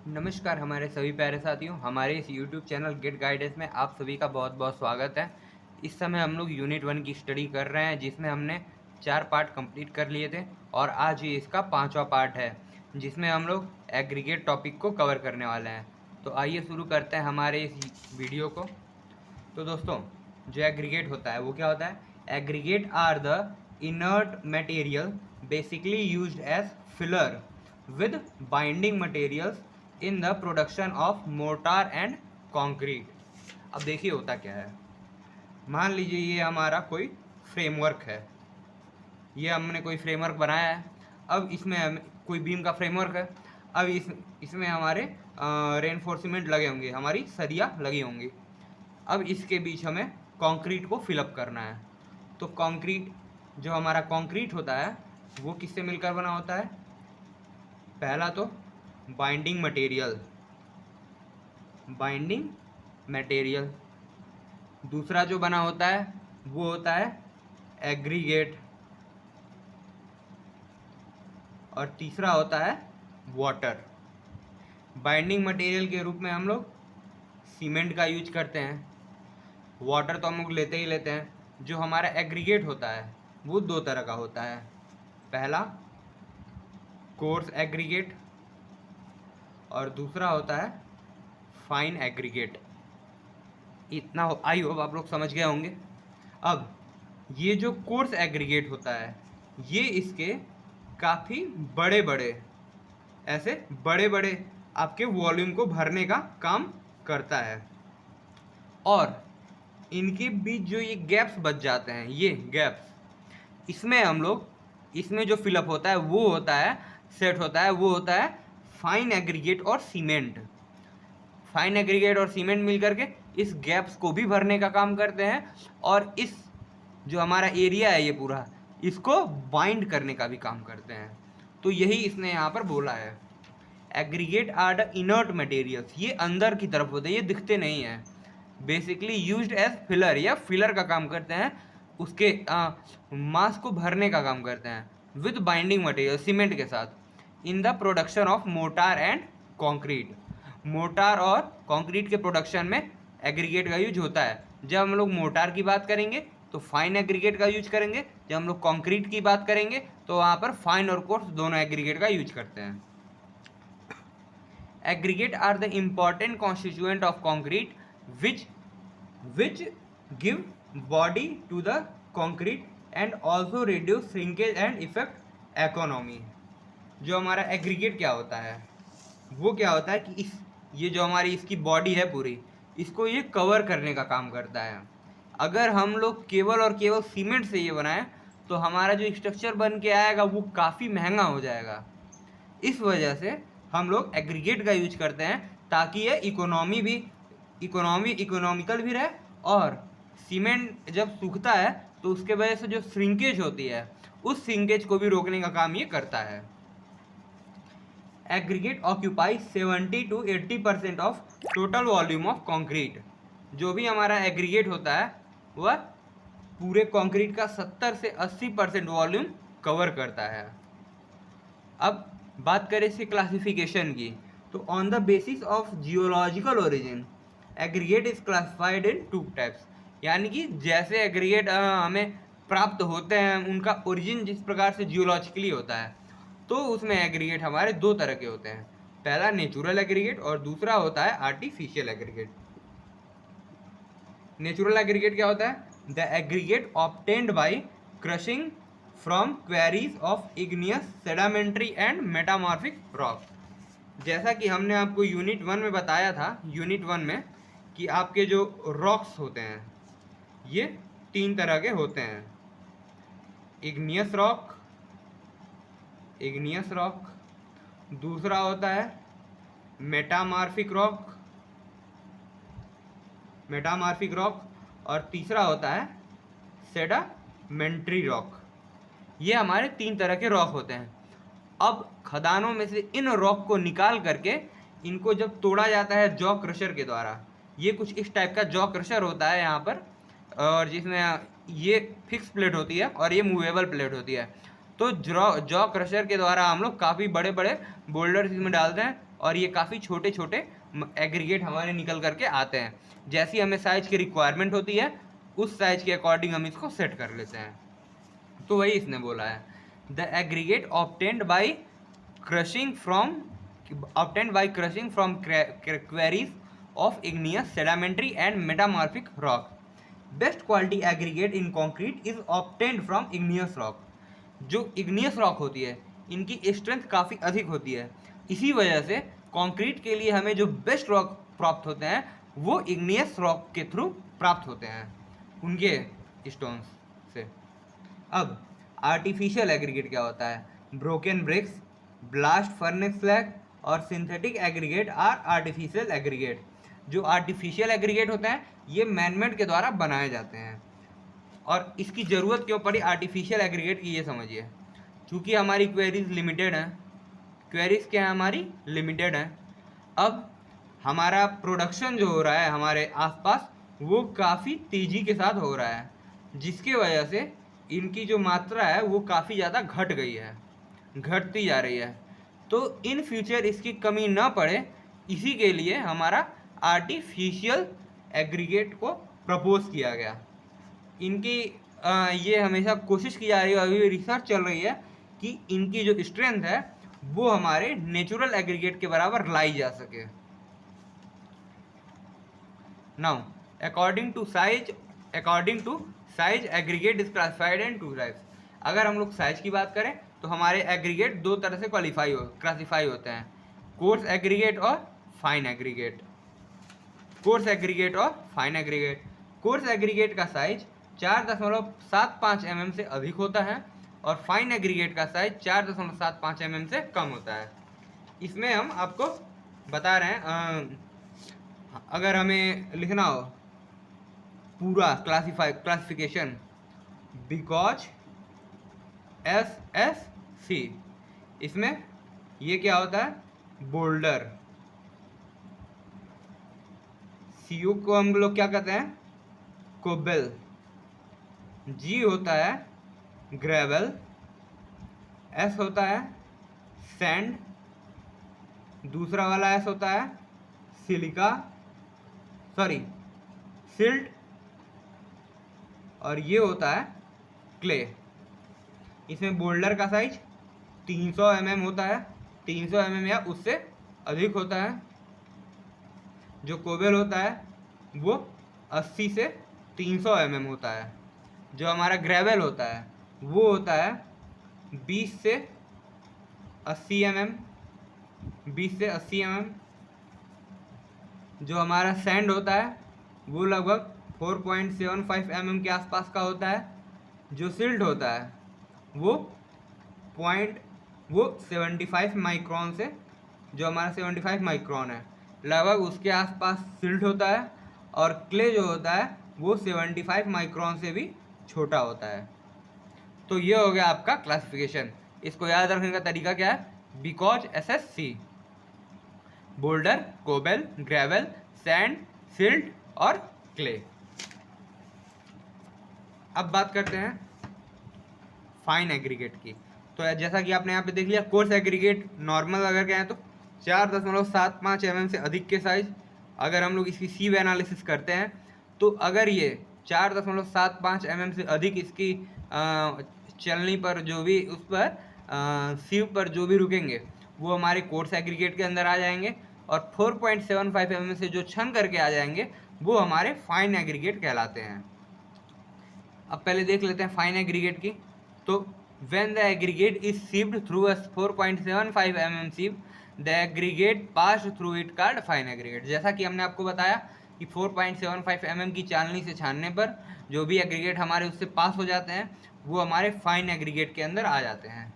नमस्कार हमारे सभी प्यारे साथियों, हमारे इस YouTube चैनल गेट गाइडेंस में आप सभी का बहुत बहुत स्वागत है। इस समय हम लोग यूनिट 1 की स्टडी कर रहे हैं, जिसमें हमने 4 पार्ट कंप्लीट कर लिए थे और आज ये इसका 5वां पार्ट है, जिसमें हम लोग एग्रीगेट टॉपिक को कवर करने वाले हैं। तो आइए शुरू करते हैं हमारे इस वीडियो को। तो दोस्तों, जो एग्रीगेट होता है वो क्या होता है? Aggregate are the inert material basically used as filler with binding materials in the production of mortar and concrete. अब देखिए होता क्या है। मान लीजिए ये हमारा कोई फ्रेमवर्क है, ये हमने कोई फ्रेमवर्क बनाया है। अब इसमें कोई बीम का फ्रेमवर्क है। अब इसमें हमारे रेनफोर्समेंट लगे होंगे, हमारी सरिया लगी होंगी। अब इसके बीच हमें कंक्रीट को फिलअप करना है। तो कंक्रीट, जो हमारा कंक्रीट होता है वो किससे मिलकर बना होता है? पहला तो बाइंडिंग मटेरियल, दूसरा जो बना होता है वो होता है एग्रीगेट, और तीसरा होता है वाटर। बाइंडिंग मटेरियल के रूप में हम लोग सीमेंट का यूज करते हैं। वाटर तो हम लोग लेते ही लेते हैं। जो हमारा एग्रीगेट होता है वो दो तरह का होता है। पहला कोर्स एग्रीगेट और दूसरा होता है फाइन एग्रीगेट। इतना आई होप आप लोग समझ गए होंगे। अब ये जो कोर्स एग्रीगेट होता है ये इसके काफ़ी बड़े बड़े, ऐसे बड़े बड़े आपके वॉल्यूम को भरने का काम करता है, और इनके बीच जो ये गैप्स बच जाते हैं, ये गैप्स, इसमें हम लोग, इसमें जो फिलअप होता है वो होता है, सेट होता है, वो होता है फाइन एग्रीगेट और सीमेंट। फाइन एग्रीगेट और सीमेंट मिल करके इस गैप्स को भी भरने का काम करते हैं, और इस जो हमारा एरिया है ये पूरा, इसको बाइंड करने का भी काम करते हैं। तो यही इसने यहाँ पर बोला है। Aggregate are the inert materials, ये अंदर की तरफ होते हैं, ये दिखते नहीं हैं। बेसिकली यूज्ड एज फिलर, या फिलर का काम करते हैं, उसके मास को भरने का काम करते हैं विद बाइंडिंग मटेरियल, सीमेंट के साथ, इन the production of motor and concrete. Motor और कंक्रीट के प्रोडक्शन में एग्रीगेट का यूज होता है। जब हम लोग मोटार की बात करेंगे तो फाइन एग्रीगेट का यूज करेंगे, जब हम लोग कंक्रीट की बात करेंगे तो वहाँ पर फाइन और कोर्स दोनों एग्रीगेट का यूज करते हैं। Aggregate are the important constituent of concrete which give body to the concrete and also reduce shrinkage and affect economy। जो हमारा एग्रीगेट क्या होता है, वो क्या होता है कि ये जो हमारी इसकी बॉडी है पूरी, इसको ये कवर करने का काम करता है। अगर हम लोग केवल और केवल सीमेंट से ये बनाएं तो हमारा जो स्ट्रक्चर बन के आएगा वो काफ़ी महंगा हो जाएगा। इस वजह से हम लोग एग्रीगेट का यूज करते हैं, ताकि ये इकोनॉमिकल भी रहे, और सीमेंट जब सूखता है तो उसके वजह से जो श्रिंकेज होती है उस श्रिंकेज को भी रोकने का काम ये करता है। Aggregate occupy 70 to 80% of total volume of concrete. जो भी हमारा एग्रीगेट होता है वह पूरे कंक्रीट का 70 से 80% वॉल्यूम कवर करता है। अब बात करें इसकी क्लासिफिकेशन की, तो on the basis of geological origin aggregate is classified in 2 types. यानी कि जैसे एग्रीगेट हमें प्राप्त होते हैं, उनका ओरिजिन जिस प्रकार से जियोलॉजिकली होता है, तो उसमें एग्रीगेट हमारे 2 तरह के होते हैं। पहला नेचुरल एग्रीगेट और दूसरा होता है आर्टिफिशियल एग्रीगेट। नेचुरल एग्रीगेट क्या होता है? The aggregate obtained by crushing from quarries of igneous sedimentary and metamorphic rock. जैसा कि हमने आपको यूनिट 1 में बताया था, यूनिट 1 में, कि आपके जो रॉक्स होते हैं ये 3 तरह के होते हैं। इग्नियस रॉक, दूसरा होता है मेटामॉर्फिक रॉक, और तीसरा होता है सेडामेंट्री रॉक। ये हमारे 3 तरह के रॉक होते हैं। अब खदानों में से इन रॉक को निकाल करके इनको जब तोड़ा जाता है जॉ क्रशर के द्वारा, ये कुछ इस टाइप का जॉ क्रशर होता है यहाँ पर, और जिसमें ये फिक्स प्लेट होती है और ये मूवेबल प्लेट होती है। तो जॉ क्रशर के द्वारा हम लोग काफ़ी बड़े बड़े बोल्डर्स इसमें डालते हैं, और ये काफ़ी छोटे छोटे एग्रीगेट हमारे निकल करके आते हैं। जैसी हमें साइज की रिक्वायरमेंट होती है उस साइज के अकॉर्डिंग हम इसको सेट कर लेते हैं। तो वही इसने बोला है, the aggregate obtained by crushing from queries of igneous, sedimentary and metamorphic rock. Best quality aggregate in concrete is obtained from igneous rock. जो igneous rock होती है इनकी स्ट्रेंथ काफ़ी अधिक होती है, इसी वजह से कंक्रीट के लिए हमें जो बेस्ट रॉक प्राप्त होते हैं वो igneous rock के थ्रू प्राप्त होते हैं उनके स्टोन्स से। अब आर्टिफिशियल एग्रीगेट क्या होता है? Broken bricks, blast furnace slag और synthetic aggregate or artificial aggregate. जो आर्टिफिशियल एग्रीगेट होते हैं ये मैनमेड के द्वारा बनाए जाते हैं। और इसकी ज़रूरत क्यों पड़ी आर्टिफिशियल एग्रीगेट की, ये समझिए। क्योंकि हमारी क्वेरीज लिमिटेड हैं, क्वेरीज क्या है हमारी लिमिटेड हैं। अब हमारा प्रोडक्शन जो हो रहा है हमारे आसपास वो काफ़ी तेज़ी के साथ हो रहा है, जिसकी वजह से इनकी जो मात्रा है वो काफ़ी ज़्यादा घट गई है, घटती जा रही है। तो इन फ्यूचर इसकी कमी ना पड़े इसी के लिए हमारा आर्टिफिशियल एग्रीगेट को प्रपोज किया गया। इनकी ये हमेशा कोशिश की जा रही है, अभी रिसर्च चल रही है कि इनकी जो स्ट्रेंथ है वो हमारे नेचुरल एग्रीगेट के बराबर लाई जा सके। Now according to size aggregate is classified in two types. अगर हम लोग साइज की बात करें तो हमारे एग्रीगेट दो तरह से क्लासीफाई होते हैं, कोर्स एग्रीगेट और फाइन एग्रीगेट। कोर्स एग्रीगेट और फाइन एग्रीगेट। कोर्स एग्रीगेट का साइज 4.75 mm से अधिक होता है और फाइन एग्रीगेट का साइज 4.75 mm से कम होता है। इसमें हम आपको बता रहे हैं, अगर हमें लिखना हो पूरा क्लासिफिकेशन, बिकॉज SSC, इसमें ये क्या होता है? बोल्डर। CU को हम लोग क्या कहते हैं? कोबल। G होता है ग्रेवल। S होता है सैंड। दूसरा वाला S होता है सिल्ट। और ये होता है क्ले। इसमें बोल्डर का साइज 300 mm होता है, 300 mm या उससे अधिक होता है। जो कोबल होता है वो 80 से 300 mm होता है। जो हमारा ग्रेवल होता है वो होता है 20 से 80 mm। जो हमारा सैंड होता है वो लगभग 4.75 mm के आसपास का होता है। जो सिल्ट होता है वो 75 माइक्रोन से, जो हमारा 75 माइक्रोन है लगभग उसके आसपास सिल्ट होता है। और क्ले जो होता है वो 75 माइक्रोन से भी छोटा होता है। तो ये हो गया आपका क्लासिफिकेशन। इसको याद रखने का तरीका क्या है? Because SSC, boulder, cobble, gravel, sand, silt और क्ले। अब बात करते हैं फाइन एग्रीगेट की। तो जैसा कि आपने यहाँ पे देख लिया, कोर्स एग्रीगेट नॉर्मल अगर कहें तो 4.75 mm से अधिक के साइज। अगर हम लोग इसकी सीव एनालिसिस करते हैं तो अगर ये 4.75 mm से अधिक इसकी चलनी पर जो भी उस पर सीव पर जो भी रुकेंगे वो हमारे कोर्स एग्रीगेट के अंदर आ जाएंगे। और 4.75 mm से जो छन करके आ जाएंगे वो हमारे फाइन एग्रीगेट कहलाते हैं। अब पहले देख लेते हैं फाइन एग्रीगेट की। तो when the aggregate is sieved through a 4.75 mm sieve, the aggregate passed through it called fine aggregate। जैसा कि हमने आपको बताया कि 4.75 mm की चालनी से छानने पर जो भी एग्रीगेट हमारे उससे पास हो जाते हैं वो हमारे फाइन एग्रीगेट के अंदर आ जाते हैं।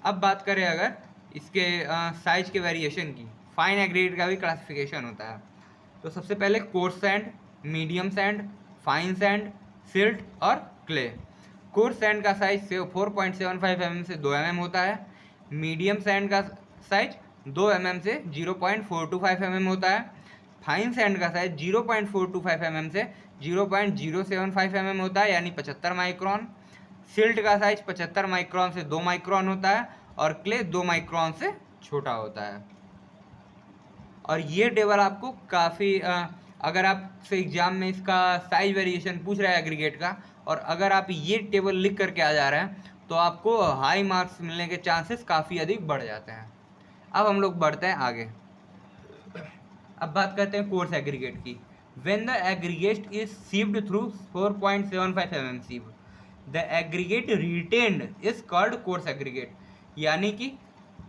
अब बात करें अगर इसके साइज के वेरिएशन की, फाइन एग्रीगेट का भी क्लासिफिकेशन होता है। तो सबसे पहले coarse sand, medium sand, fine sand, silt और क्ले। कोर्स सैंड का साइज 4.75 mm से 2 mm होता है। मीडियम सैंड का साइज 2 mm से 0.425 mm होता है। फाइन सैंड का साइज 0.425 mm से 0.075 mm होता है, यानी 75 माइक्रोन। सिल्ट का साइज 75 माइक्रोन से 2 माइक्रोन होता है और क्ले 2 माइक्रोन से छोटा होता है। और ये टेबल आपको काफ़ी अगर आपसे एग्जाम में इसका साइज वेरिएशन पूछ रहा है एग्रीगेट का, और अगर आप ये टेबल लिख करके आ जा रहे हैं तो आपको हाई मार्क्स मिलने के चांसेस काफ़ी अधिक बढ़ जाते हैं। अब हम लोग बढ़ते हैं आगे। अब बात करते हैं कोर्स एग्रीगेट की। When the aggregate is sieved through 4.75 mm sieve, the aggregate retained is called coarse aggregate. यानी कि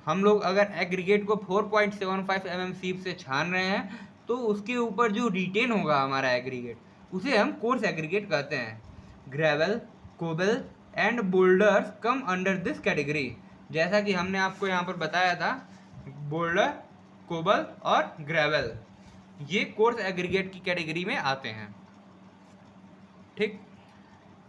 हम लोग अगर एग्रीगेट को 4.75 mm सीव से छान रहे हैं तो उसके ऊपर जो रिटेन होगा हमारा एग्रीगेट उसे हम कोर्स एग्रीगेट कहते हैं। Gravel, cobble and boulders come under this category. जैसा कि हमने आपको यहाँ पर बताया था, बोल्डर, कोबल और ग्रेवल ये कोर्स एग्रीगेट की कैटेगरी में आते हैं। ठीक।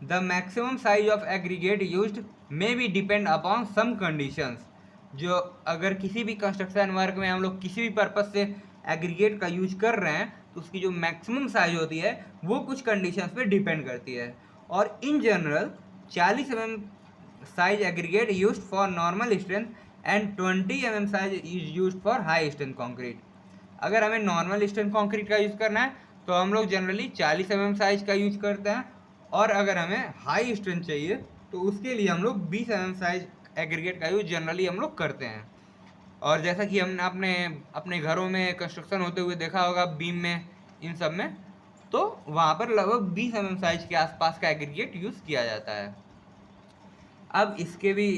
The maximum size of aggregate used may be depend upon some conditions. जो अगर किसी भी कंस्ट्रक्शन वर्क में हम लोग किसी भी पर्पज से एग्रीगेट का यूज कर रहे हैं तो उसकी जो मैक्सिमम साइज होती है वो कुछ कंडीशंस पे डिपेंड करती है। और in general 40 mm size aggregate used for normal strength and 20 mm size is used for high strength concrete. अगर हमें नॉर्मल स्ट्रेंथ कंक्रीट का यूज़ करना है तो हम लोग जनरली 40 mm साइज का यूज करते हैं, और अगर हमें हाई स्ट्रेंथ चाहिए तो उसके लिए हम लोग 20 mm साइज एग्रीगेट का यूज जनरली हम लोग करते हैं। और जैसा कि हमने अपने घरों में कंस्ट्रक्शन होते हुए देखा होगा, बीम में, इन सब में, तो वहाँ पर लगभग 20 mm साइज के आसपास का एग्रीगेट यूज़ किया जाता है। अब इसके भी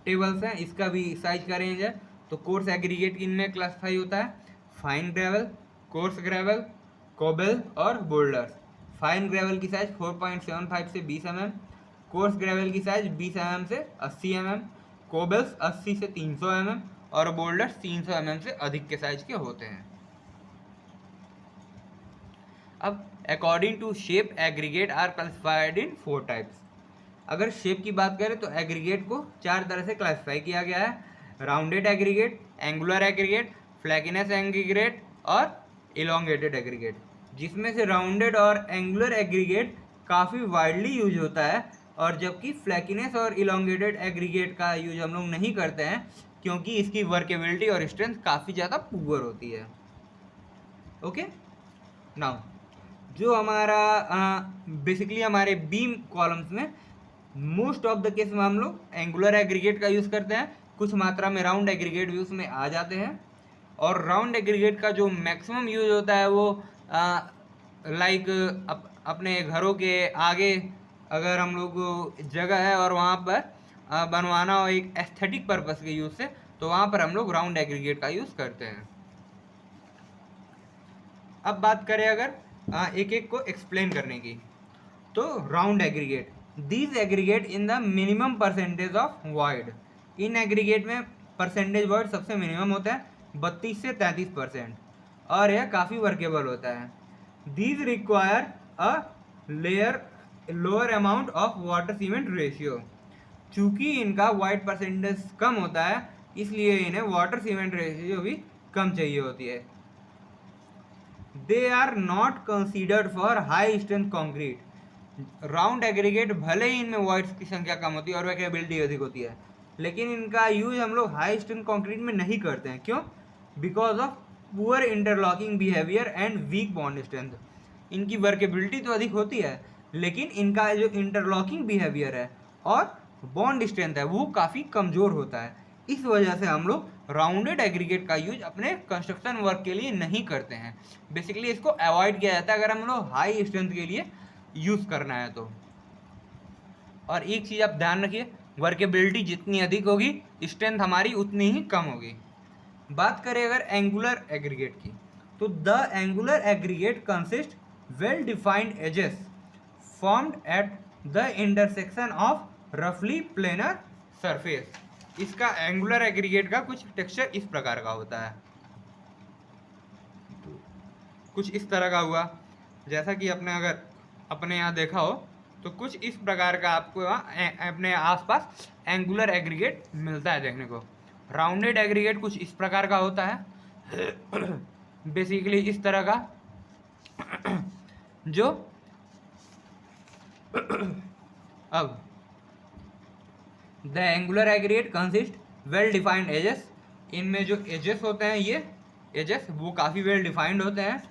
टेबल्स हैं, इसका भी साइज का रेंज है। तो कोर्स एग्रीगेट इनमें क्लासिफाई होता है fine gravel, coarse gravel, cobble और बोल्डर्स। फाइन ग्रेवल की साइज 4.75 से 20 mm, कोर्स ग्रेवल की साइज 20 mm से 80 mm, कोबल्स 80 से 300 mm और बोल्डर्स 300 mm से अधिक के साइज के होते हैं। अब according to shape aggregate are classified in 4 types. अगर शेप की बात करें तो एग्रीगेट को 4 तरह से क्लासिफाई किया गया है: rounded aggregate, angular aggregate, flakiness aggregate और इलोंगेटेड एग्रीगेट। जिसमें से राउंडेड और एंगुलर एग्रीगेट काफ़ी वाइडली यूज होता है, और जबकि फ्लैकिनेस और इलोंगेटेड एग्रीगेट का यूज हम लोग नहीं करते हैं क्योंकि इसकी वर्केबिलिटी और स्ट्रेंथ काफ़ी ज़्यादा पुअर होती है। ओके, नाउ जो हमारा बेसिकली हमारे बीम कॉलम्स में मोस्ट ऑफ द केस में हम लोग एंगुलर एग्रीगेट का यूज़ करते हैं, कुछ मात्रा में राउंड एग्रीगेट भी उसमें आ जाते हैं। और राउंड एग्रीगेट का जो मैक्सिमम यूज होता है वो लाइक अपने घरों के आगे अगर हम लोग जगह है और वहाँ पर बनवाना हो एक एस्थेटिक पर्पस के यूज़ से, तो वहाँ पर हम लोग राउंड एग्रीगेट का यूज़ करते हैं। अब बात करें अगर एक एक को एक्सप्लेन करने की, तो round aggregate, these aggregate in the minimum percentage of void. In aggregate में परसेंटेज वॉइड सबसे मिनिमम होता है 32 से 33%, और यह काफ़ी वर्केबल होता है। These require a lower amount of water cement ratio. चूँकि इनका वाइड परसेंटेज कम होता है इसलिए इन्हें वाटर सीमेंट रेशियो भी कम चाहिए होती है। They are not considered for high strength concrete. Round aggregate भले ही इनमें वॉइड्स की संख्या कम होती है और वर्केबिलिटी अधिक होती है, लेकिन इनका यूज हम लोग हाई स्ट्रेंथ कॉन्क्रीट में नहीं करते हैं। क्यों? Because of poor interlocking behaviour and weak bond strength. इनकी वर्केबिलिटी तो अधिक होती है लेकिन इनका जो इंटरलॉकिंग बिहेवियर है और बॉन्ड स्ट्रेंथ है वो काफ़ी कमज़ोर होता है। इस वजह से हम लोग राउंडेड एग्रीगेट का यूज अपने कंस्ट्रक्शन वर्क के लिए नहीं करते हैं। बेसिकली इसको अवॉइड किया जाता है अगर हम लोग हाई स्ट्रेंथ के लिए यूज़ करना है तो। और एक चीज़ आप ध्यान रखिए, वर्केबिलिटी जितनी अधिक होगी स्ट्रेंथ हमारी उतनी ही कम होगी। बात करें अगर एंगुलर एग्रीगेट की, तो the angular aggregate consist well defined edges formed at the intersection of रफली प्लेनर सरफेस। इसका एंगुलर एग्रीगेट का कुछ टेक्सचर इस प्रकार का होता है, कुछ इस तरह का हुआ। जैसा कि आपने अगर अपने यहाँ देखा हो तो कुछ इस प्रकार का आपको अपने आसपास एंगुलर एग्रीगेट मिलता है देखने को। राउंडेड एग्रीगेट कुछ इस प्रकार का होता है बेसिकली इस तरह का जो अब the angular aggregate consist well defined edges. इनमें जो एजेस होते हैं ये एजेस वो काफ़ी वेल डिफाइंड होते हैं,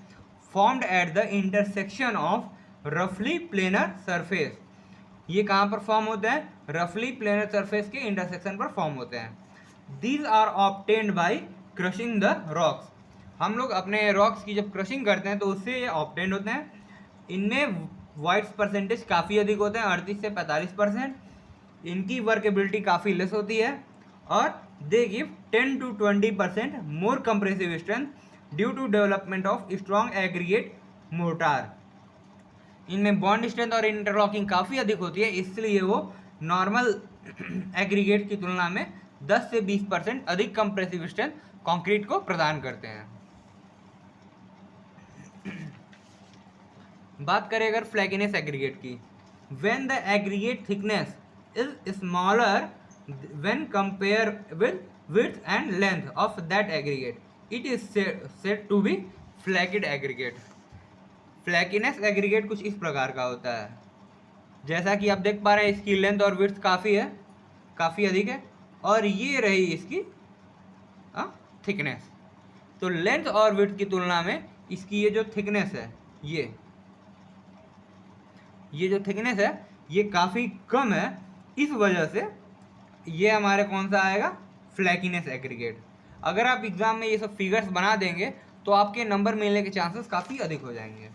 formed at the intersection of रफली प्लेनर सरफेस। ये कहाँ पर फॉर्म होते हैं? रफली प्लेनर सरफेस के इंटरसेक्शन पर फॉर्म होते हैं। These are obtained by crushing the rocks. हम लोग अपने रॉक्स की जब क्रशिंग करते हैं तो उससे ये ऑब्टेन्ड होते हैं। इनमें वाइट्स परसेंटेज काफ़ी अधिक होते हैं, 38 से 45%। इनकी वर्केबिलिटी काफ़ी लेस होती है और they give 10 to 20% more compressive strength due to development of strong aggregate mortar. इनमें बॉन्ड स्ट्रेंथ और इंटरलॉकिंग काफ़ी अधिक होती है, इसलिए वो नॉर्मल एग्रीगेट की तुलना में 10 से 20% अधिक कंप्रेसिव स्ट्रेंथ कंक्रीट को प्रदान करते हैं। बात करें अगर फ्लैकीनेस एग्रीगेट की, when the aggregate thickness is smaller when compare with width and length of that aggregate, it is said to be flaked aggregate. Flakiness aggregate कुछ इस प्रकार का होता है, जैसा कि आप देख पा रहे हैं इसकी लेंथ और विड्थ काफ़ी है, काफ़ी अधिक है, और ये रही इसकी थिकनेस। तो लेंथ और विड्थ की तुलना में इसकी ये जो थिकनेस है, ये जो थिकनेस है ये काफ़ी कम है। इस वजह से ये हमारे कौन सा आएगा? फ्लैकीनेस एग्रीगेट। अगर आप एग्जाम में ये सब फिगर्स बना देंगे तो आपके नंबर मिलने के चांसेस काफ़ी अधिक हो जाएंगे।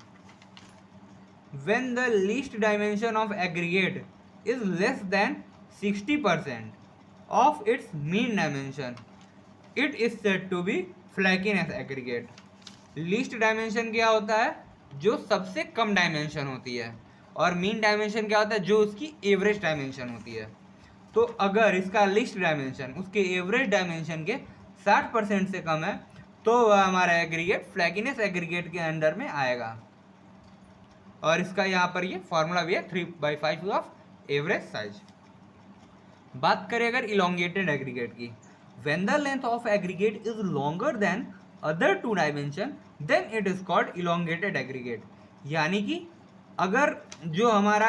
When the least dimension of aggregate is less than 60% of its mean dimension, it is said to be flackiness aggregate. Least dimension क्या होता है? जो सबसे कम डायमेंशन होती है, और मीन डायमेंशन क्या होता है? जो उसकी एवरेज डायमेंशन होती है। तो अगर इसका लीस्ट डायमेंशन उसके एवरेज डायमेंशन के 60% से कम है तो वह हमारा एग्रीगेट फ्लैकीनेस एग्रीगेट के अंडर में आएगा। और इसका यहाँ पर ये फॉर्मूला भी है 3/5 ऑफ एवरेज साइज। बात करें अगर इलोंगेटेड एग्रीगेट की, when the length of aggregate is longer than other two dimension then it is called elongated aggregate. यानी कि अगर जो हमारा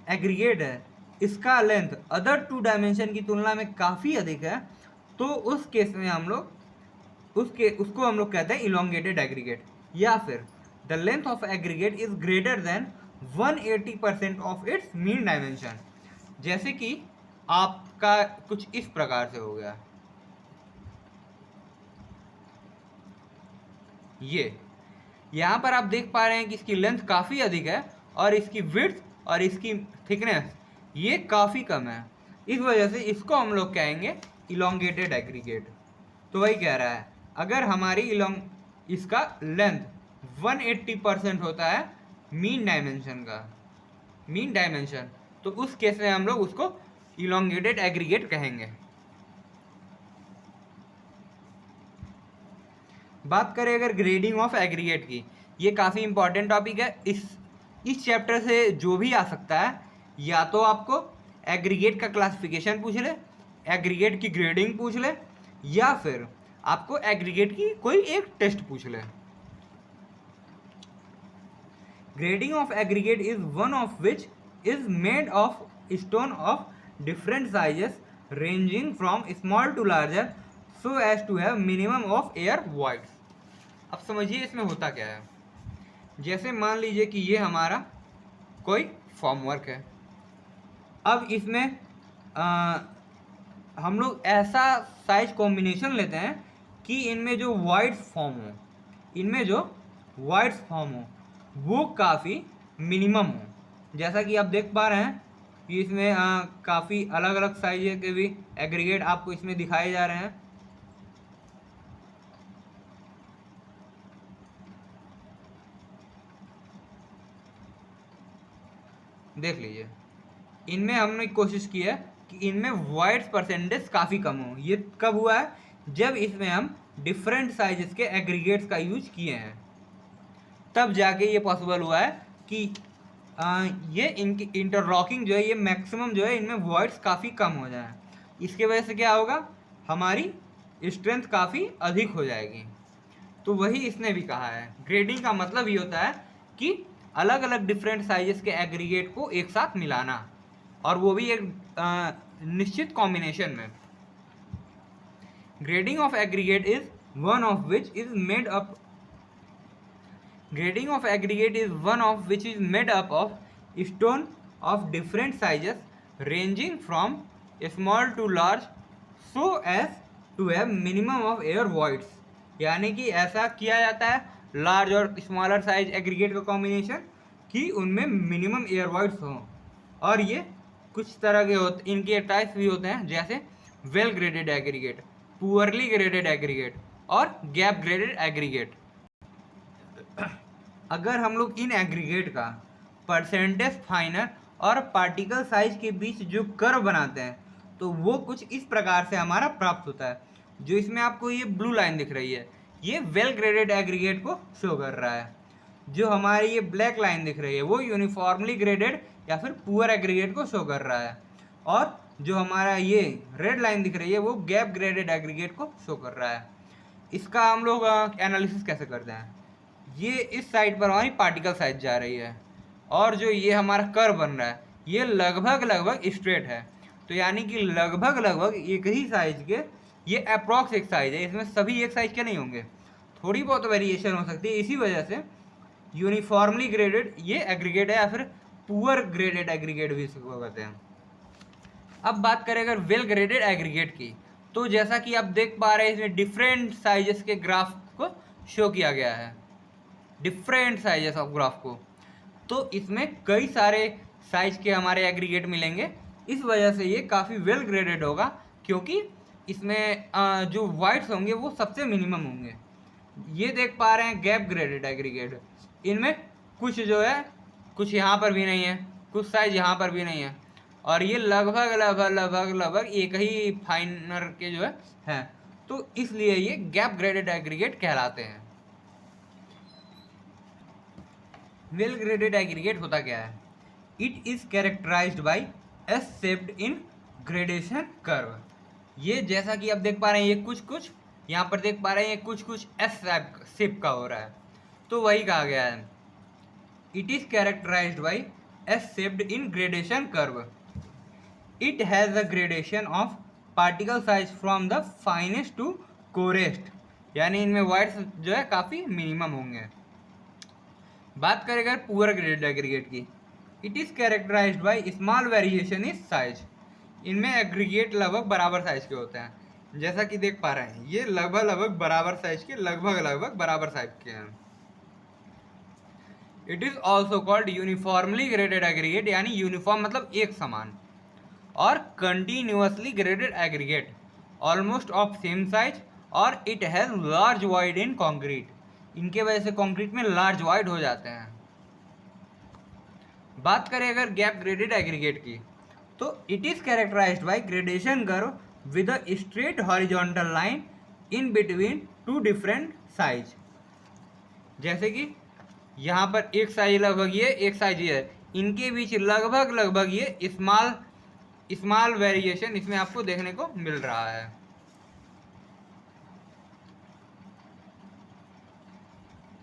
एग्रीगेट है इसका लेंथ अदर टू डायमेंशन की तुलना में काफ़ी अधिक है तो उस केस में हम लोग उसको हम लोग कहते हैं इलोंगेटेड एग्रीगेट। या फिर the length of aggregate is greater than 180% of its mean dimension। जैसे कि आपका कुछ इस प्रकार से हो गया, ये यहाँ पर आप देख पा रहे हैं कि इसकी लेंथ काफ़ी अधिक है और इसकी विड्थ और इसकी थिकनेस ये काफ़ी कम है। इस वजह से इसको हम लोग कहेंगे इलोंगेटेड एग्रीगेट। तो वही कह रहा है, अगर हमारी इसका लेंथ 180% होता है मीन डायमेंशन, तो उस केस में हम लोग उसको इलोंगेटेड एग्रीगेट कहेंगे। बात करें अगर ग्रेडिंग ऑफ एग्रीगेट की, ये काफ़ी इंपॉर्टेंट टॉपिक है। इस चैप्टर से जो भी आ सकता है, या तो आपको एग्रीगेट का क्लासिफिकेशन पूछ ले, एग्रीगेट की ग्रेडिंग पूछ ले, या फिर आपको एग्रीगेट की कोई एक टेस्ट पूछ ले। Grading of aggregate is one of which is made of stone of different sizes ranging from small to larger so as to have minimum of air voids। अब समझिए इसमें होता क्या है। जैसे मान लीजिए कि ये हमारा कोई फॉर्मवर्क है, अब इसमें हम लोग ऐसा साइज कॉम्बिनेशन लेते हैं कि इनमें जो वाइड्स फॉर्म हो वो काफ़ी मिनिमम हो। जैसा कि आप देख पा रहे हैं कि इसमें काफ़ी अलग अलग साइज के भी एग्रीगेट आपको इसमें दिखाए जा रहे हैं। देख लीजिए, इनमें हमने कोशिश की है कि इनमें वाइड्स परसेंटेज काफ़ी कम हो। ये कब हुआ है? जब इसमें हम डिफरेंट साइजेस के एग्रीगेट्स का यूज किए हैं, तब जाके ये पॉसिबल हुआ है कि ये इनकी इंटरलॉकिंग जो है ये मैक्सिमम जो है इनमें वॉइड्स काफ़ी कम हो जाए। इसके वजह से क्या होगा? हमारी स्ट्रेंथ काफ़ी अधिक हो जाएगी। तो वही इसने भी कहा है, ग्रेडिंग का मतलब ये होता है कि अलग अलग डिफरेंट साइजेस के एग्रीगेट को एक साथ मिलाना, और वो भी एक निश्चित कॉम्बिनेशन में। Grading of aggregate is one of which is made up Grading of aggregate is one of which is made up of stone of different sizes ranging from small to large so as to have minimum of air voids. यानी कि ऐसा किया जाता है large और smaller size aggregate का combination कि उनमें मिनिमम एयर वॉइड्स हों, और ये कुछ तरह के होते, इनके टाइप्स भी होते हैं, जैसे well graded aggregate, poorly graded aggregate और गैप ग्रेडेड एग्रीगेट। अगर हम लोग इन एग्रीगेट का परसेंटेज फाइनर और पार्टिकल साइज के बीच जो कर्व बनाते हैं तो वो कुछ इस प्रकार से हमारा प्राप्त होता है। जो इसमें आपको ये ब्लू लाइन दिख रही है ये वेल ग्रेडेड एग्रीगेट को शो कर रहा है। जो हमारी ये ब्लैक लाइन दिख रही है वो यूनिफॉर्मली ग्रेडेड या फिर पुअर एग्रीगेट को शो कर रहा है, और जो हमारा ये रेड लाइन दिख रही है वो गैप ग्रेडेड एग्रीगेट को शो कर रहा है। इसका हम लोग एनालिसिस कैसे करते हैं, ये इस साइड पर हमारी पार्टिकल साइज जा रही है और जो ये हमारा कर्व बन रहा है ये लगभग स्ट्रेट है, तो यानी कि लगभग एक ही साइज के, ये अप्रॉक्स एक साइज है, इसमें सभी एक साइज के नहीं होंगे, थोड़ी बहुत वेरिएशन हो सकती है। इसी वजह से यूनिफॉर्मली ग्रेडेड ये एग्रीगेट है या फिर पुअर ग्रेडेड एग्रीगेट भी इसको कहते हैं। अब बात करें अगर वेल ग्रेडेड एग्रीगेट की, तो जैसा कि आप देख पा रहे हैं इसमें डिफरेंट साइजेस के ग्राफ को शो किया गया है, डिफरेंट साइजेस ऑफ ग्राफ को, तो इसमें कई सारे साइज के हमारे एग्रीगेट मिलेंगे। इस वजह से ये काफ़ी वेल ग्रेडेड होगा क्योंकि इसमें जो वाइड्स होंगे वो सबसे मिनिमम होंगे। ये देख पा रहे हैं गैप ग्रेडेड एग्रीगेट, इनमें कुछ जो है कुछ यहाँ पर भी नहीं है, कुछ साइज यहाँ पर भी नहीं है, और ये लगभग एक ही फाइनर के जो है, तो इसलिए ये गैप ग्रेडेड एग्रीगेट कहलाते हैं। वेल ग्रेडेड एग्रीगेट होता क्या है? It is characterised by S shaped in gradation curve. ये जैसा कि आप देख पा रहे हैं ये कुछ यहाँ पर देख पा रहे हैं ये कुछ एस शेप का हो रहा है, तो वही कहा गया है it is characterised by S shaped in gradation curve. It has a gradation of particle size from the finest to coarsest, यानी इनमें वाइड्स जो है काफ़ी मिनिमम होंगे। बात करें अगर पुअर ग्रेडेड एग्रीगेट की, it is characterised by small variation in size. इनमें एग्रीगेट लगभग बराबर साइज के होते हैं, जैसा कि देख पा रहे हैं ये लगभग बराबर साइज के, लगभग बराबर साइज के हैं। It is also called uniformly graded aggregate, यानी यूनिफॉर्म मतलब एक समान, और continuously graded aggregate almost of same size, और it has large void in concrete. इनके वजह से कंक्रीट में लार्ज वाइड हो जाते हैं। बात करें अगर गैप ग्रेडेड एग्रीगेट की, तो it is characterised by gradation curve with a straight horizontal line in between two different size. जैसे कि यहाँ पर एक साइज लगभग ये, एक साइज ये है, इनके बीच लगभग ये स्मॉल वेरिएशन इसमें आपको देखने को मिल रहा है।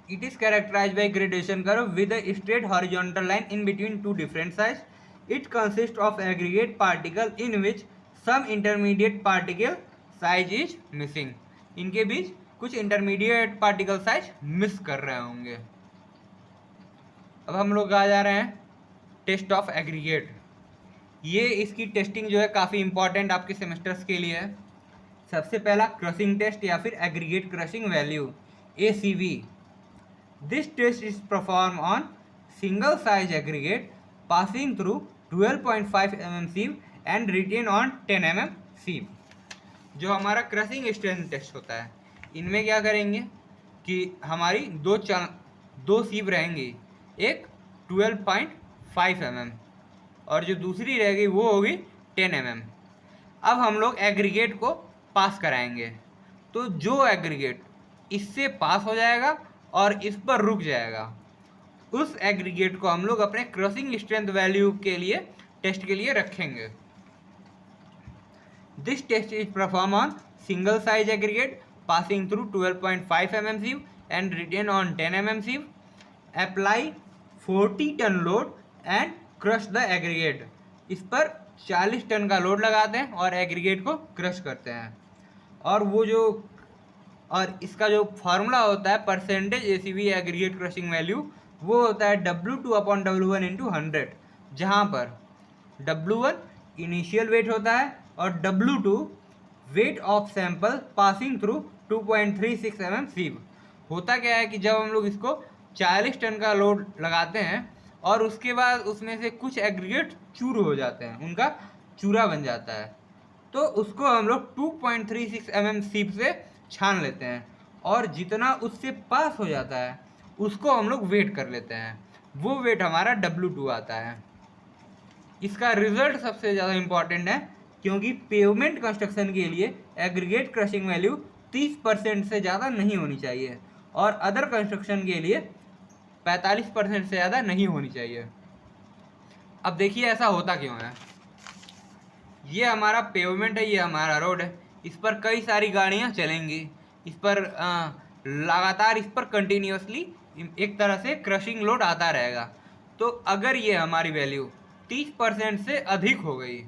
It is characterized by gradation curve with a straight horizontal line in between two different sides. It consists of aggregate particle in which some intermediate particle size is missing. इनके बीच कुछ intermediate particle size miss कर रहे होंगे। अब हम लोग आ जा रहे हैं टेस्ट ऑफ एग्रीगेट। ये इसकी टेस्टिंग जो है काफ़ी इंपॉर्टेंट आपके सेमेस्टर्स के लिए है। सबसे पहला क्रशिंग टेस्ट या फिर aggregate crushing value ACV। This test is performed on single size aggregate passing through 12.5 mm sieve and written on 10 mm sieve। जो हमारा क्रशिंग स्ट्रेंथ टेस्ट होता है, इनमें क्या करेंगे कि हमारी दो सीव रहेंगी, एक 12.5 mm और जो दूसरी रहेगी वो होगी 10 mm। अब हम लोग एग्रीगेट को पास कराएंगे, तो जो एग्रीगेट इससे पास हो जाएगा और इस पर रुक जाएगा, उस एग्रीगेट को हम लोग अपने क्रशिंग स्ट्रेंथ वैल्यू के लिए टेस्ट के लिए रखेंगे। This test is perform on single size aggregate passing through 12.5 mm sieve and written on 10 mm sieve। Apply 40 ton load and crush the aggregate. इस पर 40 टन का लोड लगाते हैं और एग्रीगेट को क्रश करते हैं, और वो जो और इसका जो फार्मूला होता है percentage ACV aggregate crushing value, वो होता है W2/W1 × 100, जहाँ पर W1 इनिशियल वेट होता है और W2 weight of sample passing through 2.36 mm सीव। होता क्या है कि जब हम लोग इसको 40 टन का लोड लगाते हैं और उसके बाद उसमें से कुछ एग्रीगेट चूर हो जाते हैं, उनका चूरा बन जाता है, तो उसको हम लोग 2.36 mm सीप से छान लेते हैं और जितना उससे पास हो जाता है उसको हम लोग वेट कर लेते हैं, वो वेट हमारा W2 आता है। इसका रिजल्ट सबसे ज़्यादा इम्पॉर्टेंट है क्योंकि पेवमेंट कंस्ट्रक्शन के लिए एग्रीगेट क्रशिंग वैल्यू 30% से ज़्यादा नहीं होनी चाहिए और अदर कंस्ट्रक्शन के लिए 45% से ज़्यादा नहीं होनी चाहिए। अब देखिए ऐसा होता क्यों है। ये हमारा पेवमेंट है, ये हमारा रोड है, इस पर कई सारी गाड़ियाँ चलेंगी, इस पर लगातार इस पर कंटिन्यूसली एक तरह से क्रशिंग लोड आता रहेगा। तो अगर ये हमारी वैल्यू 30% से अधिक हो गई,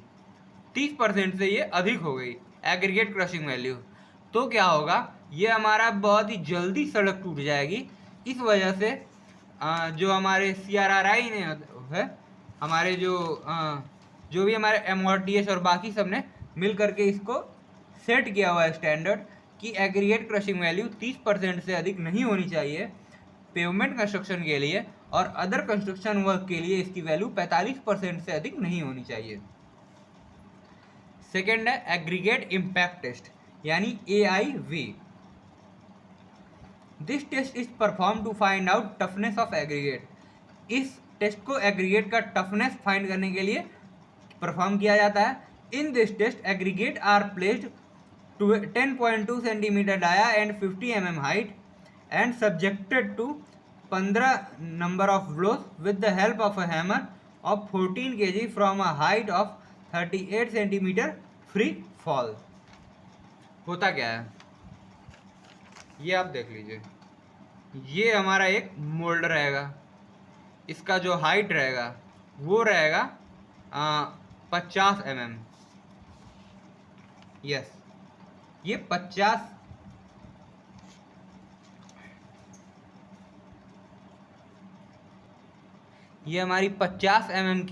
30% से ये अधिक हो गई एग्रीगेट क्रशिंग वैल्यू, तो क्या होगा, ये हमारा बहुत ही जल्दी सड़क टूट जाएगी। इस वजह से जो हमारे CRRI ने है, हमारे जो भी हमारे MORTS और बाकी सब ने मिल करके इसको सेट किया हुआ है स्टैंडर्ड कि एग्रीगेट क्रशिंग वैल्यू 30% से अधिक नहीं होनी चाहिए पेवमेंट कंस्ट्रक्शन के लिए, और अदर कंस्ट्रक्शन वर्क के लिए इसकी वैल्यू 45% से अधिक नहीं होनी चाहिए। सेकेंड है एग्रीगेट इम्पैक्ट टेस्ट यानी AIV। This test is perform to find out toughness of aggregate. इस टेस्ट को एग्रीगेट का टफनेस फाइंड करने के लिए परफॉर्म किया जाता है। In this test aggregate are placed 10.2 cm dia and 50 mm height and subjected to 15 number of blows with the help of a hammer of 14 kg from a height of 38 cm free fall. होता क्या है ये आप देख लीजिए। ये हमारा एक मोल्ड रहेगा, इसका जो हाइट रहेगा वो रहेगा 50 mm। यस, ये 50 ये हमारी 50 mm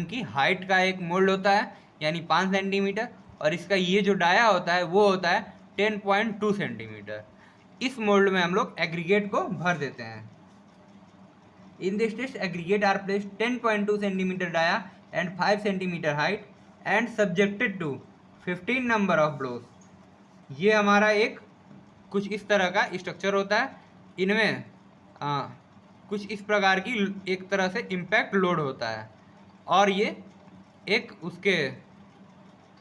की हाइट का एक मोल्ड होता है यानी 5 सेंटीमीटर, और इसका ये जो डाया होता है वो होता है 10.2 सेंटीमीटर। इस मोल्ड में हम लोग एग्रीगेट को भर देते हैं। In this test aggregate are placed 10.2 centimetre dia and 5 centimetre height and subjected to 15 number of blows. ये हमारा एक कुछ इस तरह का स्ट्रक्चर होता है, इनमें कुछ इस प्रकार की एक तरह से इम्पैक्ट लोड होता है और ये एक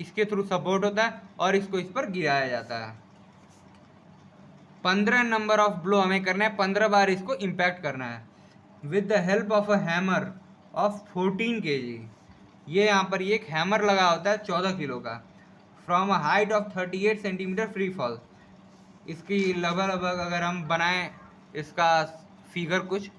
इसके थ्रू सपोर्ट होता है और इसको इस पर गिराया जाता है। 15 नंबर ऑफ ब्लो हमें करना है, 15 बार इसको इम्पैक्ट करना है with the help of a hammer of 14 kg। ये यहाँ पर ये एक हैमर लगा होता है 14 किलो का, from a height of 38 centimetre free fall. इसकी लगभग अगर हम बनाएं इसका फिगर कुछ,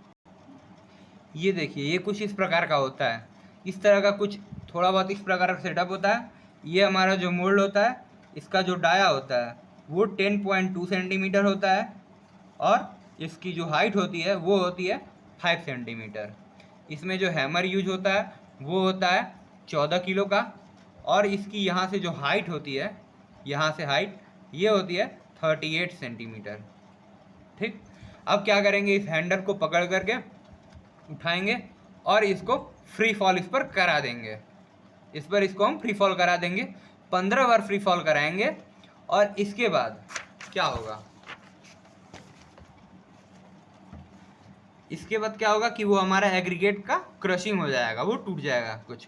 ये देखिए ये कुछ इस प्रकार का होता है, इस तरह का कुछ थोड़ा बहुत इस प्रकार का सेटअप होता है। ये हमारा जो मोल्ड होता है, इसका जो डाया होता है वो 10.2 सेंटीमीटर होता है और इसकी जो हाइट होती है वो होती है 5 सेंटीमीटर। इसमें जो हैमर यूज होता है वो होता है 14 किलो का, और इसकी यहाँ से जो हाइट होती है, यहाँ से हाइट ये होती है 38 सेंटीमीटर। ठीक, अब क्या करेंगे, इस हैंडल को पकड़ करके उठाएंगे और इसको फ्री फॉल इस पर करा देंगे। इस पर इसको हम फ्री फॉल करा देंगे, 15 बार फ्री फॉल कराएंगे और इसके बाद क्या होगा, इसके बाद क्या होगा कि वो हमारा एग्रीगेट का क्रशिंग हो जाएगा, वो टूट जाएगा कुछ।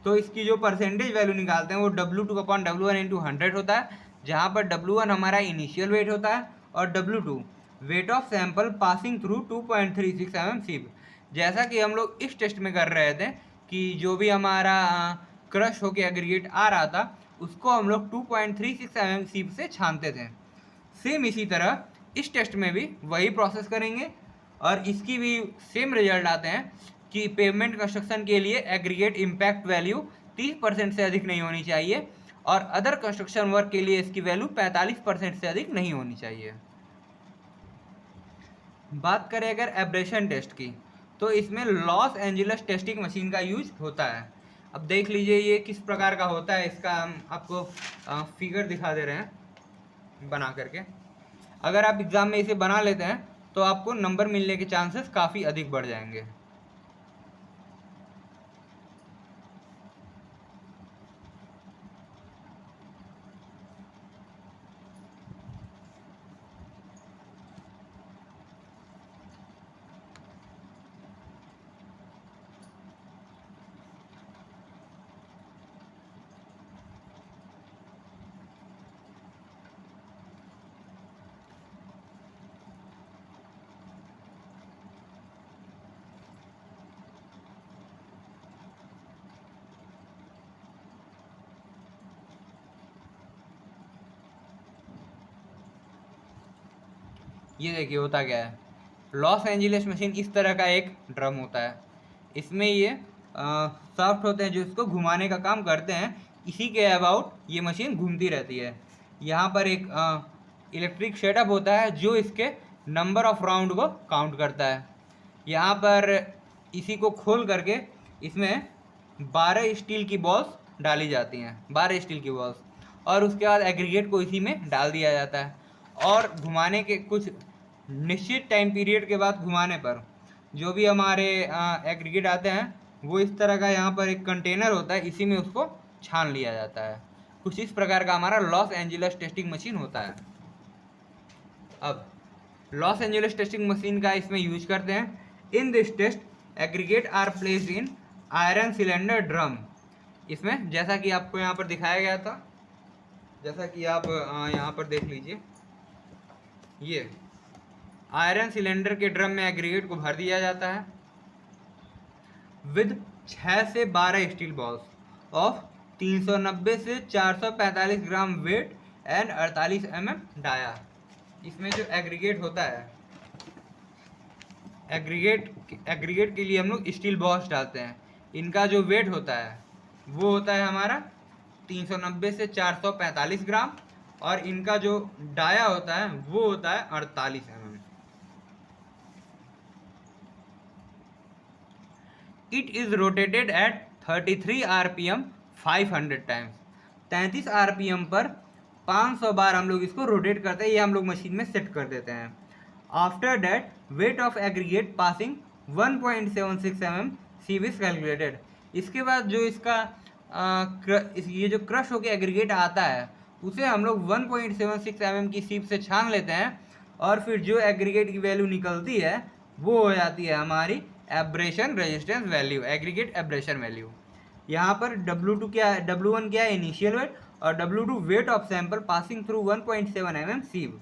तो इसकी जो परसेंटेज वैल्यू निकालते हैं वो W2/W1 × 100 होता है, जहाँ पर W1 हमारा इनिशियल वेट होता है और W2 weight of sample passing through 2.36 mm सीप। जैसा कि हम लोग इस टेस्ट में कर रहे थे कि जो भी हमारा क्रश होके एग्रीगेट आ रहा था उसको हम लोग 2.36 mm सीप से छानते थे, सेम इसी तरह इस टेस्ट में भी वही प्रोसेस करेंगे और इसकी भी सेम रिजल्ट आते हैं कि पेवमेंट कंस्ट्रक्शन के लिए एग्रीगेट इम्पैक्ट वैल्यू 30% से अधिक नहीं होनी चाहिए और अदर कंस्ट्रक्शन वर्क के लिए इसकी वैल्यू 45% से अधिक नहीं होनी चाहिए। बात करें अगर एब्रेशन टेस्ट की, तो इसमें लॉस एंजलिस टेस्टिंग मशीन का यूज होता है। अब देख लीजिए ये किस प्रकार का होता है, इसका हम आपको फिगर दिखा दे रहे हैं बना करके। अगर आप एग्ज़ाम में इसे बना लेते हैं तो आपको नंबर मिलने के चांसेस काफ़ी अधिक बढ़ जाएंगे। ये देखिए होता क्या है, लॉस एंजलिस मशीन इस तरह का एक ड्रम होता है। इसमें ये सॉफ्ट होते हैं जो इसको घुमाने का काम करते हैं। इसी के अबाउट ये मशीन घूमती रहती है। यहाँ पर एक इलेक्ट्रिक सेटअप होता है जो इसके नंबर ऑफ राउंड को काउंट करता है। यहाँ पर इसी को खोल करके इसमें 12 स्टील की बॉल्स डाली जाती हैं, 12 स्टील की बॉल्स, और उसके बाद एग्रीगेट को इसी में डाल दिया जाता है। और घुमाने के कुछ निश्चित टाइम पीरियड के बाद घुमाने पर जो भी हमारे एग्रीगेट आते हैं वो इस तरह का यहाँ पर एक कंटेनर होता है, इसी में उसको छान लिया जाता है। कुछ इस प्रकार का हमारा लॉस एंजलिस टेस्टिंग मशीन होता है। अब लॉस एंजलिस टेस्टिंग मशीन का इसमें यूज करते हैं। In this test aggregate are placed in iron cylinder drum. इसमें जैसा कि आपको यहाँ पर दिखाया गया था, जैसा कि आप यहाँ पर देख लीजिए, ये आयरन सिलेंडर के ड्रम में एग्रीगेट को भर दिया जाता है विद 6 से 12 स्टील बॉल्स ऑफ 390 से 445 ग्राम वेट एंड 48 डाया। इसमें जो एग्रीगेट होता है, एग्रीगेट के लिए हम लोग स्टील बॉल्स डालते हैं। इनका जो वेट होता है वो होता है हमारा 390 से 445 ग्राम, और इनका जो डाया होता है वो होता है 48 it is rotated eight 33 RPM 500 times. 33 RPM पर 500 बार हम लोग इसको रोटेट करते हैं, ये हम लोग मशीन में सेट कर देते हैं। After that weight of aggregate passing 1.76 mm sieve is calculated. इसके बाद जो इसका ये जो क्रश होकर एग्रीगेट आता है उसे हम लोग 1.76 mm की सीप से छान लेते हैं, और फिर जो एग्रीगेट की वैल्यू निकलती है वो हो जाती है हमारी abrasion resistance value, aggregate abrasion value. यहाँ पर W2 क्या है, W1 क्या है, इनिशियल वेट, और W2 weight of sample passing through 1.7 mm सीव।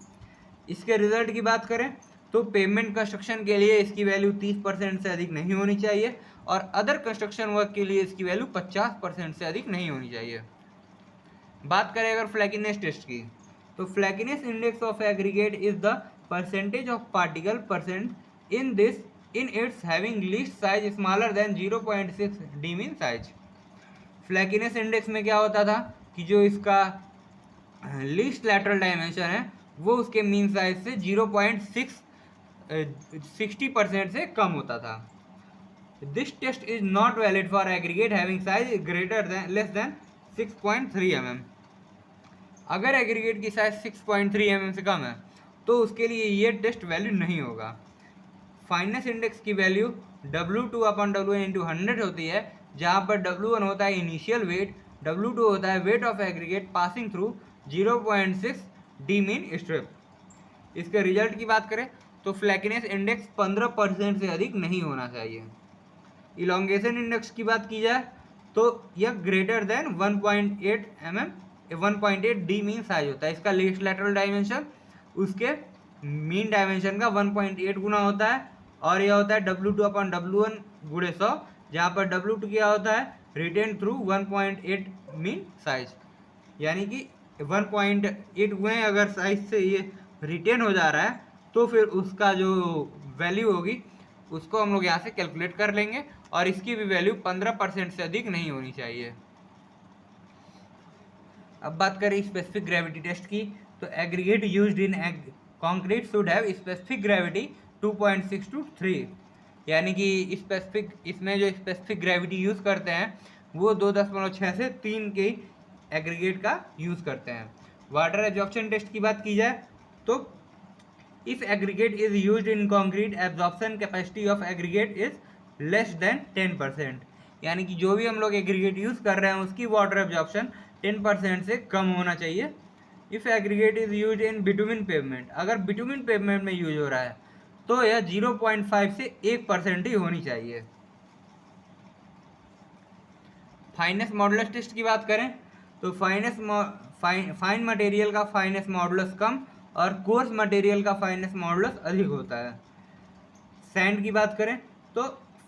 इसके रिजल्ट की बात करें तो पेमेंट कंस्ट्रक्शन के लिए इसकी वैल्यू 30% से अधिक नहीं होनी चाहिए, और अदर कंस्ट्रक्शन वर्क के लिए इसकी वैल्यू 50% से अधिक नहीं होनी चाहिए। बात करें अगर फ्लैकीनेस टेस्ट की, तो flakiness index of aggregate is the percentage of particle percent in its having least size smaller than 0.6 d mean size. Flakiness index में क्या होता था कि जो इसका लीस्ट लैटरल डायमेंशन है वो उसके मीन साइज से 0.60% से कम होता था। This test is not valid for aggregate having size greater than less than 6.3 mm। अगर एग्रीगेट की साइज 6.3 mm से कम है तो उसके लिए ये टेस्ट वैल्यू नहीं होगा। फाइननेस इंडेक्स की वैल्यू W2/W1 होती है, जहाँ पर W1 होता है इनिशियल वेट, W2 होता है wait of aggregate passing through 0.6 d mean strip. इसके रिजल्ट की बात करें तो फ्लैकीनेस इंडेक्स 15% से अधिक नहीं होना चाहिए। इलोंगेशन इंडेक्स की बात की जाए तो यह greater than 1.8 mm 1.8 d mean size होता है। इसका लीस्ट लैटरल डायमेंशन उसके मीन डायमेंशन का 1.8 गुना होता है, और यह होता है W2/W1 गुणे 100, जहाँ पर W2 क्या होता है रिटेन थ्रू 1.8 मीन साइज, यानी कि 1.8 गुणे अगर साइज से ये रिटेन हो जा रहा है तो फिर उसका जो वैल्यू होगी उसको हम लोग यहाँ से कैलकुलेट कर लेंगे, और इसकी भी वैल्यू 15% से अधिक नहीं होनी चाहिए। अब बात करें स्पेसिफिक ग्रेविटी टेस्ट की, तो aggregate used in concrete should have specific gravity 2.6 to 3, यानी कि स्पेसिफिक, इसमें जो स्पेसिफिक ग्रेविटी यूज़ करते हैं वो 2.6 से 3 के एग्रीगेट का यूज़ करते हैं। वाटर एब्जॉर्प्शन टेस्ट की बात की जाए तो if aggregate is used in concrete absorption capacity of aggregate is less than 10%, यानी कि जो भी हम लोग एग्रीगेट यूज़ कर रहे हैं उसकी वाटर एब्जॉर्प्शन 10% से कम होना चाहिए। If aggregate is used in bitumen pavement, अगर बिटुमिन पेवमेंट में यूज हो रहा है तो यह 0.5 से 1% ही होनी चाहिए। फाइनेस मॉडुलस टेस्ट की बात करें तो फाइन मटेरियल का फाइनेस मॉडुलस कम और कोर्स मटेरियल का फाइनेस मॉडुलस अधिक होता है। सैंड की बात करें तो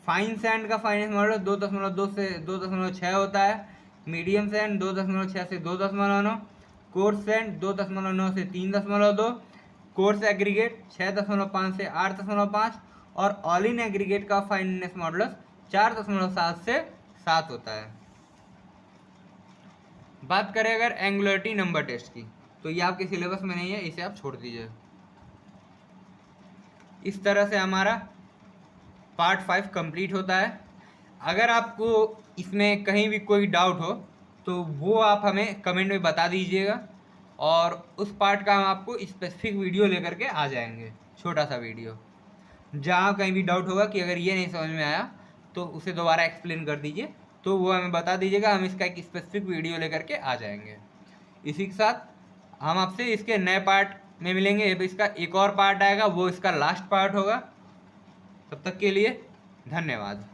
फाइन सैंड का फाइनेस मॉडुलस 2.2 से 2.6 होता है, मीडियम सैंड 2.6 से 2.9, कोर्स सैंड 2.9 से 3.2, कोर्स एग्रीगेट 6.5 से 8.5 और ऑल इन एग्रीगेट का फाइनेस मॉडुलस 4.7 से 7 होता है। बात करें अगर एंगुलरिटी नंबर टेस्ट की, तो ये आपके सिलेबस में नहीं है, इसे आप छोड़ दीजिए। इस तरह से हमारा पार्ट 5 कंप्लीट होता है। अगर आपको इसमें कहीं भी कोई डाउट हो तो वो आप हमें कमेंट में बता दीजिएगा, और उस पार्ट का हम आपको स्पेसिफिक वीडियो लेकर के आ जाएंगे, छोटा सा वीडियो, जहाँ कहीं भी डाउट होगा कि अगर ये नहीं समझ में आया तो उसे दोबारा एक्सप्लेन कर दीजिए, तो वो हमें बता दीजिएगा, हम इसका एक स्पेसिफिक वीडियो लेकर के आ जाएंगे। इसी के साथ हम आपसे इसके नए पार्ट में मिलेंगे। इसका एक और पार्ट आएगा, वो इसका लास्ट पार्ट होगा। तब तक के लिए धन्यवाद।